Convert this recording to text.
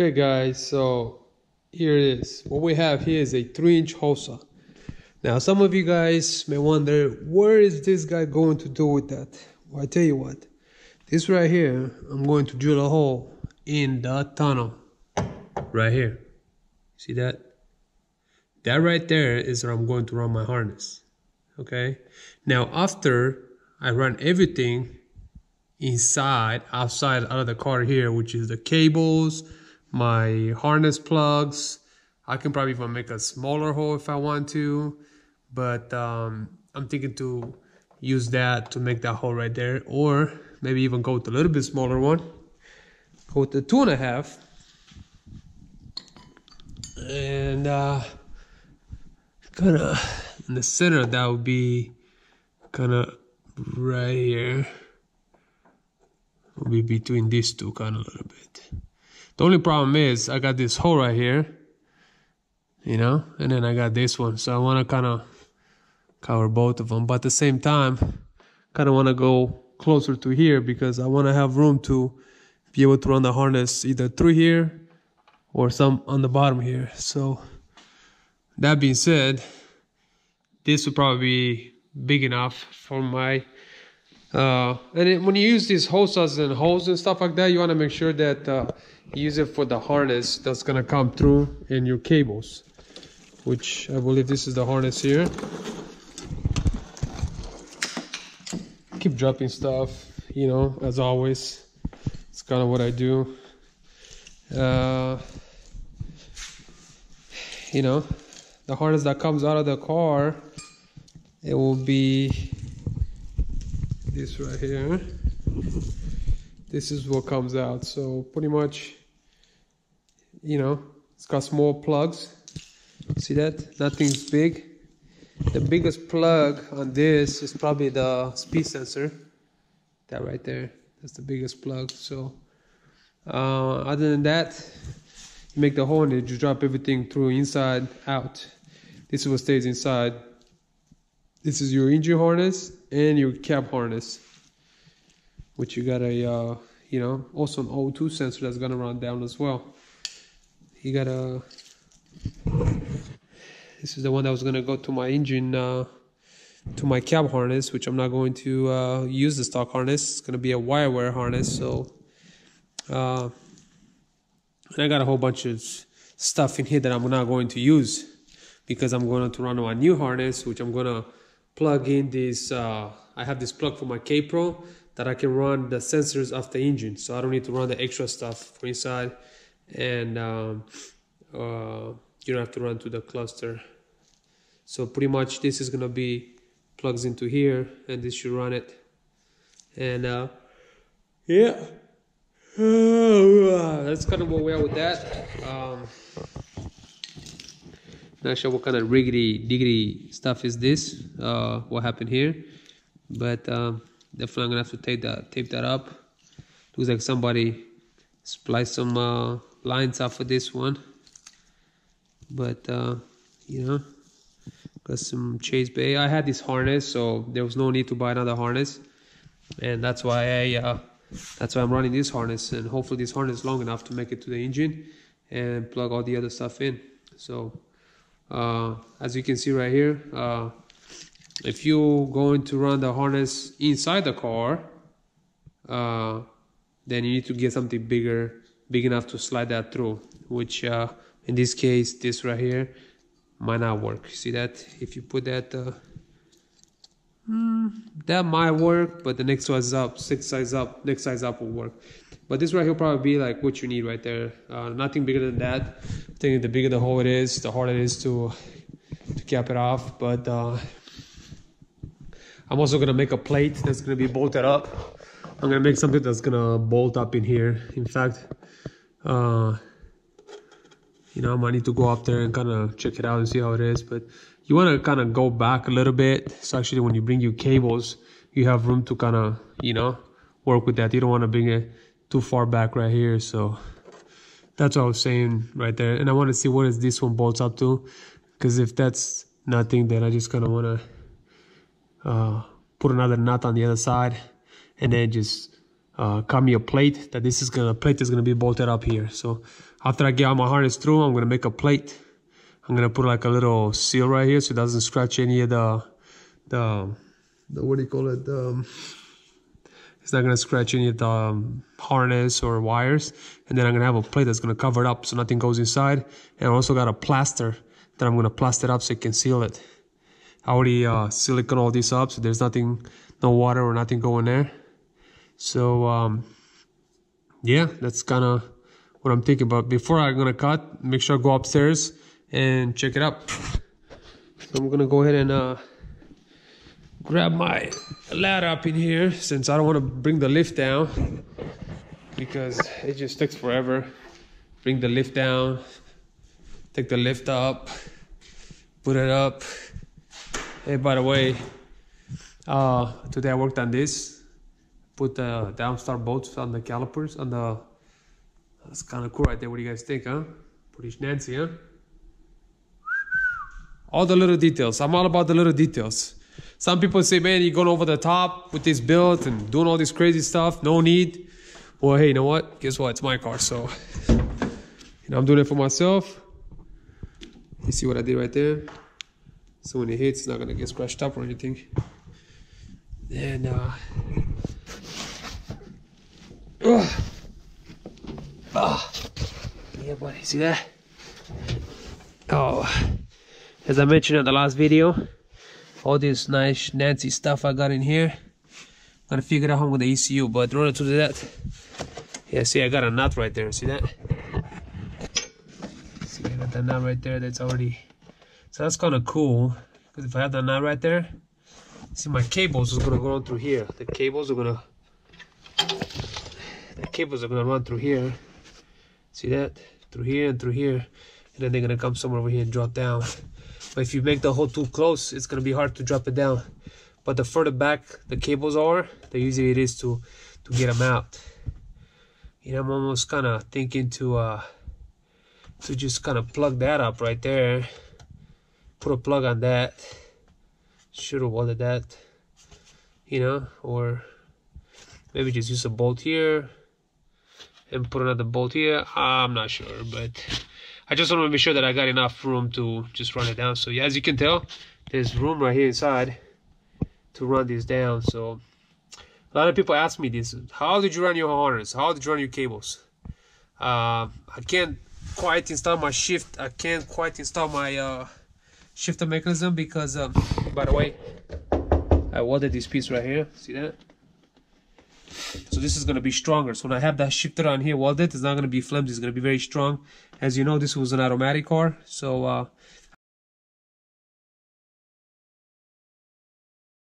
Okay guys, so here it is. What we have here is a 3-inch hole saw. Now some of you guys may wonder, where is this guy going to do with that? Well, I tell you what, this right here, I'm going to drill a hole in the tunnel right here. See that? That right there is where I'm going to run my harness. Okay, now after I run everything outside out of the car here, which is the cables, my harness plugs. I can probably even make a smaller hole if I want to, but I'm thinking to use that to make that hole right there, or maybe even go with a little bit smaller one, go with the 2.5, and kind of in the center that would be kind of right here. Will be between these two kind of a little bit. The only problem is I got this hole right here, you know, and then I got this one. So I want to kind of cover both of them, but at the same time, kind of want to go closer to here because I want to have room to be able to run the harness either through here or some on the bottom here. So that being said, this would probably be big enough for my when you use these hole saws and holes and stuff like that, you want to make sure that you use it for the harness that's gonna come through in your cables, which I believe this is the harness here. Keep dropping stuff, you know, as always. It's kind of what I do. You know, the harness that comes out of the car, it will be this right here. This is what comes out. So pretty much, you know, it's got small plugs. See that? Nothing's big. The biggest plug on this is probably the speed sensor. That right there. That's the biggest plug. So other than that, you make the hole and you drop everything through inside out. This is what stays inside. This is your engine harness and your cab harness, which you got a you know, also an O2 sensor that's gonna run down as well. You got a, this is the one that was gonna go to my engine, to my cab harness, which I'm not going to use the stock harness. It's gonna be a wire harness. So and I got a whole bunch of stuff in here that I'm not going to use because I'm going to run my new harness, which I'm gonna plug in this. I have this plug for my K-Pro that I can run the sensors off the engine, so I don't need to run the extra stuff for inside, and you don't have to run to the cluster. So pretty much this is gonna be plugs into here, and this should run it. And yeah, that's kind of where we are with that. Not sure what kind of riggedy diggity stuff is this, what happened here, but definitely I'm gonna have to tape that up. Looks like somebody spliced some lines off of this one, but you know, got some chase bay. I had this harness, so there was no need to buy another harness, and that's why I'm running this harness, and hopefully this harness is long enough to make it to the engine and plug all the other stuff in. So as you can see right here, if you're going to run the harness inside the car, then you need to get something big enough to slide that through, which in this case, this right here might not work. See that? If you put that, that might work, but the next size up, next size up will work. But this right here will probably be like what you need right there. Nothing bigger than that. I think the bigger the hole it is, the harder it is to cap it off. But I'm also gonna make a plate that's gonna be bolted up. I'm gonna make something that's gonna bolt up in here. In fact, you know, I might need to go up there and kind of check it out and see how it is. But you want to kind of go back a little bit. So actually, when you bring your cables, you have room to kind of, you know, work with that. You don't want to bring it too far back right here. So that's what I was saying right there. And I want to see what is this one bolts up to, because if that's nothing, then I just kind of want to put another nut on the other side and then just cut me a plate that plate is gonna be bolted up here. So after I get all my harness through, I'm gonna make a plate. I'm gonna put like a little seal right here so it doesn't scratch any of the what do you call it? It's not gonna scratch any of the harness or wires. And then I'm gonna have a plate that's gonna cover it up so nothing goes inside. And I also got a plaster that I'm gonna plaster up so it can seal it. I already silicone all this up so there's nothing, no water or nothing going there. So yeah, that's kind of what I'm thinking about. Before I'm gonna cut, make sure I go upstairs and check it out. So I'm gonna go ahead and grab my ladder up in here since I don't want to bring the lift down because it just takes forever. Bring the lift down, take the lift up, put it up. Hey, by the way, today I worked on this. Put the downstar bolts on the calipers on the. That's kind of cool right there. What do you guys think, huh? Pretty Nancy, huh? All the little details. I'm all about the little details. Some people say, man, you're going over the top with this build and doing all this crazy stuff. No need. Well, hey, you know what? Guess what? It's my car, so I'm doing it for myself. You see what I did right there? So when it hits, it's not gonna get scratched up or anything. And yeah, buddy, see that? Oh, as I mentioned in the last video, all this nice Nancy stuff I got in here. I'm gonna figure out how I'm gonna ECU, but in order to do that, yeah, see, I got a nut right there. See that? See, I got that nut right there. That's already. So that's kind of cool, because if I have that nut right there, see, my cables is gonna go on through here. The cables are gonna run through here. See that? Through here and through here, and then they're gonna come somewhere over here and drop down. But if you make the hole too close, it's gonna be hard to drop it down. But the further back the cables are, the easier it is to get them out. You know, I'm almost kind of thinking to just kind of plug that up right there. Put a plug on that. Should have welded that. You know, or maybe just use a bolt here and put another bolt here. I'm not sure, but I just want to be sure that I got enough room to just run it down. So yeah, as you can tell, there's room right here inside to run this down. So a lot of people ask me this: how did you run your harness? How did you run your cables? I can't quite install my shift. I can't quite install my shifter mechanism because, by the way, I welded this piece right here. See that? So this is going to be stronger. So when I have that shifter on here welded, it's not going to be flimsy. It's going to be very strong. As you know, this was an automatic car. So